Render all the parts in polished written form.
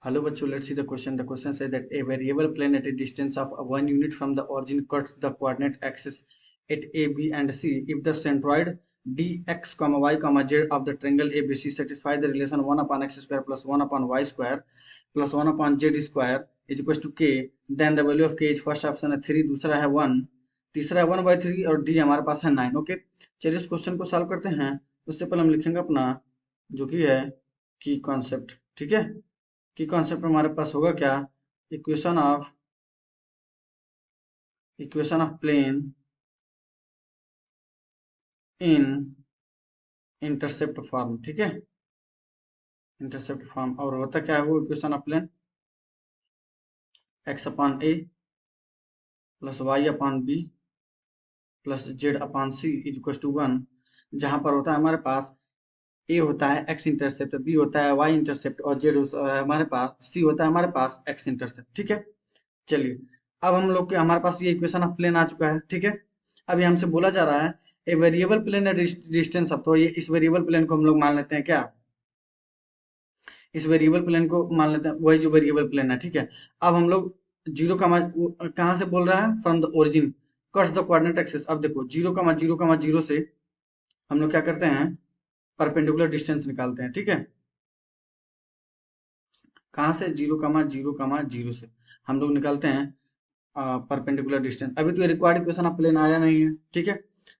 Hello, bachcho. Let's see the question. The question says that a variable plane at a distance of 1 unit from the origin cuts the coordinate axis at A, B, and C. If the centroid dx, y, z of the triangle ABC satisfy the relation 1 upon x square plus 1 upon y square plus 1 upon z square is equals to k, then the value of k is first option है 3, दूसरा है 1, तीसरा है 1/3 और D हमारे पास है 9। Okay, चलिए इस क्वेश्चन को सॉल्व करते हैं। उससे पहले हम लिखेंगे अपना जो कि है की कॉन्सेप्ट। ठीक है, की कॉन्सेप्ट हमारे पास होगा क्या, equation of plane in intercept form. ठीक है, इंटरसेप्ट फॉर्म। और होता क्या है वो equation of plane, x upon a plus y upon b plus z upon c is equal to 1, जहां पर होता है हमारे पास ए होता है एक्स इंटरसेप्ट, बी होता है वाई इंटरसेप्ट और जेड हमारे पास सी होता है हमारे पास एक्स इंटरसेप्ट। ठीक है, चलिए अब हम लोग के हमारे पास ये इक्वेशन ऑफ प्लेन आ चुका है। ठीक है, अभी हमसे बोला जा रहा है a variable plane distance of, तो ये इस वेरिएबल प्लेन को हम लोग मान लेते हैं क्या, इस वेरिएबल प्लेन को मान लेते हैं वही जो वेरिएबल प्लेन है। ठीक है, अब हम लोग जीरो का कहाँ से बोल रहा है, from the origin cuts the coordinate axis. अब देखो 0,0,0 से हम लोग क्या करते हैं, परपेंडिकुलर डिस्टेंस निकालते हैं। ठीक है, कहाँ से, 0,0,0 से हम लोग निकालते हैं परपेंडिकुलर डिस्टेंस। अभी तो ये रिक्वायर्ड इक्वेशन ऑफ प्लेन आया नहीं है। ठीक है,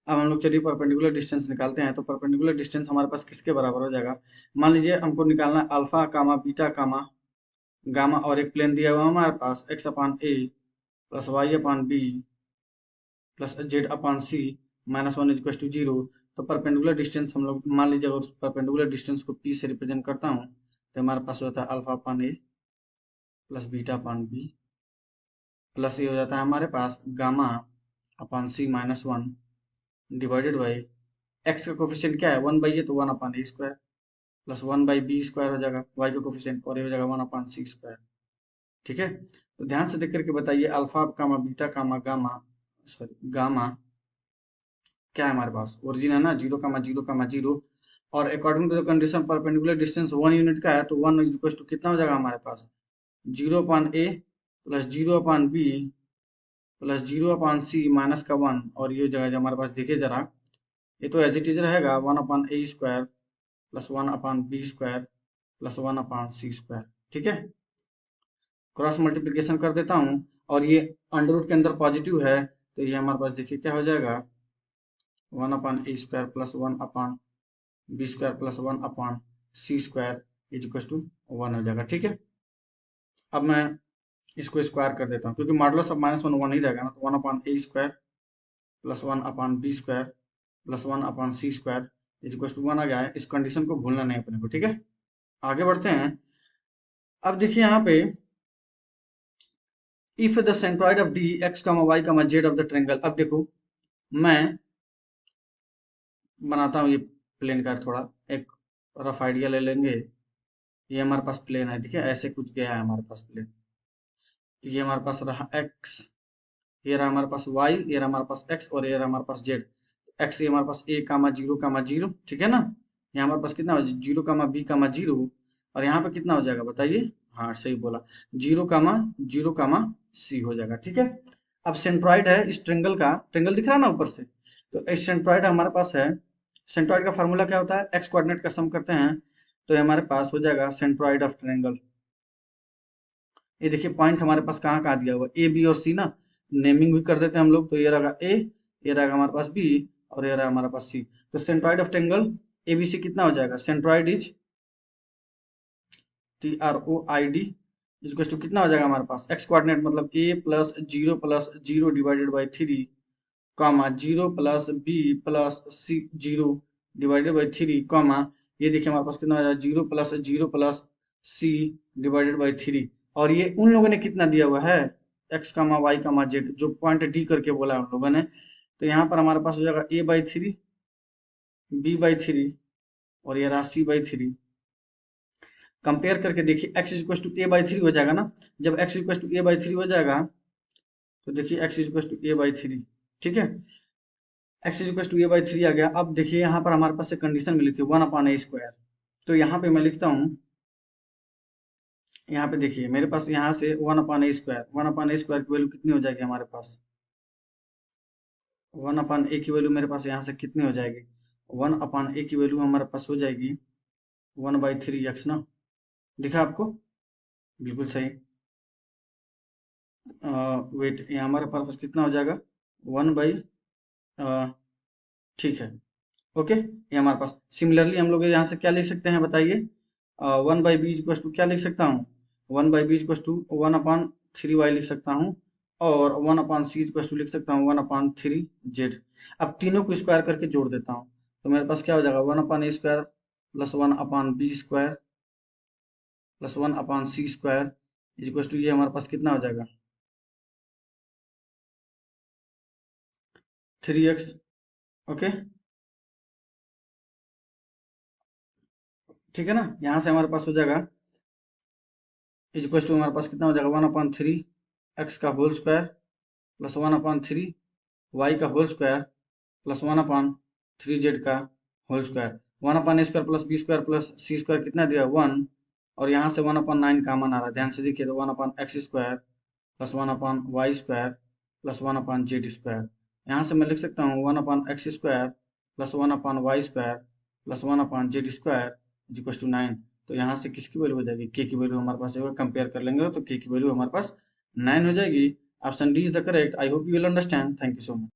अब हम लोग चलिए परपेंडिकुलर डिस्टेंस निकालते हैं। तो परपेंडिकुलर डिस्टेंस हमारे पास किसके बराबर हो जाएगा, मान लीजिए हमको निकालना है alpha comma beta comma gamma, और एक प्लेन दिया हुआ है हमारे पास x upon a plus y upon b plus z upon c -1 is equal to 0। तो परपेंडिकुलर डिस्टेंस हम लोग मान लीजिए अगर परपेंडिकुलर डिस्टेंस को पी से रिप्रेजेंट करता हूँ तो हमारे पास होता है alpha upon a plus beta upon b plus ये हो जाता है हमारे पास gamma upon c -1 divided by x का कोफिशिएंट क्या है 1/a, तो 1/a² प्लस 1/b² हो जाएगा, वाई का कोफिशिएंट और ये हो जाएगा 1/c²। ठीक है, तो ध्यान से देख करके बताइए alpha comma beta comma gamma, sorry gamma क्या है हमारे पास, ओरिजिन है ना 0,0,0, और according to the condition perpendicular distance 1 unit का है, तो 1 इज इक्वल टू कितना हो जाएगा हमारे पास 0/a plus 0/b plus 0/c minus का 1, और ये जगह जो हमारे पास देखिए जरा, ये तो एज इट इज रहेगा 1/a² plus 1/b² plus 1/c²। ठीक है, क्रॉस मल्टीप्लीकेशन कर देता हूँ और ये अंडर रूट के अंदर पॉजिटिव है, तो ये हमारे पास देखिए क्या हो जाएगा 1/a² plus 1/b² plus 1/c² is equal to 1 हो जाएगा। ठीक है, अब मैं इसको स्क्वायर कर देता हूँ क्योंकि मॉडुलस ऑफ -1 1 ही रहेगा ना, तो 1/a² plus 1/b² plus 1/c² is equal to 1 आ गया है। इस कंडीशन को भूलना नहीं अपने को। ठीक है, आगे बढ़ते हैं। अब देखिए यहाँ पे if the centroid of D X Y Z of the triangle. अब देखो मैं बनाता हूँ ये प्लेन का थोड़ा एक रफ आइडिया ले लेंगे। ये हमारे पास प्लेन है, ठीक है, ऐसे कुछ गया है हमारे पास प्लेन। ये हमारे पास रहा एक्स, ये रहा हमारे पास वाई, ये रहा हमारे पास एक्स और ये रहा हमारे पास जेड। एक्स ये हमारे पास a,0,0, ठीक है ना, ये हमारे पास कितना हो 0,b,0, और यहाँ पे कितना हो जाएगा बताइए, हाँ सही बोला 0,0,c हो जाएगा। ठीक है, अब सेंट्रॉइड है इस ट्रेंगल का, ट्रेंगल दिख रहा है ना ऊपर से, तो इस सेंट्रॉइड हमारे पास है। सेंट्रॉइड का फार्मूला क्या होता है, एक्स कोऑर्डिनेट का सम करते हैं तो ये हमारे पास हो जाएगा सेंट्रॉइड ऑफ ट्रेंगल। ये देखिए पॉइंट हमारे पास कहाँ कहाँ दिया हुआ, ए बी और सी ना, नेमिंग भी कर देते हैं हम लोग, तो ये रहेगा ए, ये रहेगा हमारे पास बी और ये रहा हमारे पास सी। तो सेंट्रॉइड ऑफ ट्रेंगल एबीसी कितना हो जाएगा, centroid is TROID equal to कितना हो जाएगा हमारे पास, एक्स कोऑर्डिनेट मतलब a plus 0 divided by 3 comma 0 plus b plus c 0 divided by 3 comma, ये देखिए हमारे पास कितना हो जाएगा 0 प्लस सी डिवाइडेड बाई 3, और ये उन लोगों ने कितना दिया हुआ है एक्स कामा वाई कामा जेड, जो पॉइंट डी करके बोला उन लोगों ने। तो यहाँ पर हमारे पास हो जाएगा a/3 b/3 और ये रहा c/3। कंपेयर करके देखिए x इक्वल टू a/3 हो जाएगा ना, जब x इक्वल टू a/3 हो जाएगा तो देखिए x इक्वल टू a/3। ठीक है, x इक्वल टू a/3 आ गया। अब देखिए यहाँ पर हमारे पास एक कंडीशन मिली थी 1/a², तो यहाँ पे मैं लिखता हूँ यहाँ पे देखिए मेरे पास यहाँ से 1/a², 1/a² की वैल्यू कितनी हो जाएगी हमारे पास? 1/a की वैल्यू मेरे पास यहाँ से कितनी हो जाएगी? 1/a की वैल्यू हमारे पास हो जाएगी 1/3x ना। दिखा आपको? बिल्कुल सही। वेट, यहाँ हमारे पास कितना हो जाएगा? 1/, ठीक है। ओके, ये हमारे पास सिमिलरली हम लोग यहाँ से क्या लिख सकते हैं बताइए? 1/b इक्वल टू क्या लिख सकता हूँ? 1/b इक्वल टू 1/3y लिख सकता हूँ, और 1/c इक्वल टू लिख सकता हूँ 1/3z। अब तीनों को स्क्वायर करके जोड़ देता हूँ, तो मेरे पास क्या हो जाएगा? 1/a² plus 1/b² plus 1/c² equal to ये हमारे पास कितना हो जाएगा? 3x। ओके, ठीक है ना। यहाँ से हमारे पास हो जाएगा इक्वल टू हमारे पास कितना हो जाएगा? 1/3 x का होल स्क्वायर प्लस 1/3 y का होल स्क्वायर प्लस 1/3 z का whole square. 1/a² plus b² plus c² कितना दिया? 1। और यहाँ से 1/9 कॉमन आ रहा है, ध्यान से देखिए, तो 1/x² plus 1/y² plus 1/z²। यहाँ से मैं लिख सकता हूँ 1/x² plus 1/y² plus 1/z² equal to 9। तो यहाँ से किसकी वैल्यू हो जाएगी? के की वैल्यू हमारे पास जो है कंपेयर कर लेंगे तो के की वैल्यू हमारे पास 9 हो जाएगी। Option D is the correct. I hope you will understand. Thank you so much.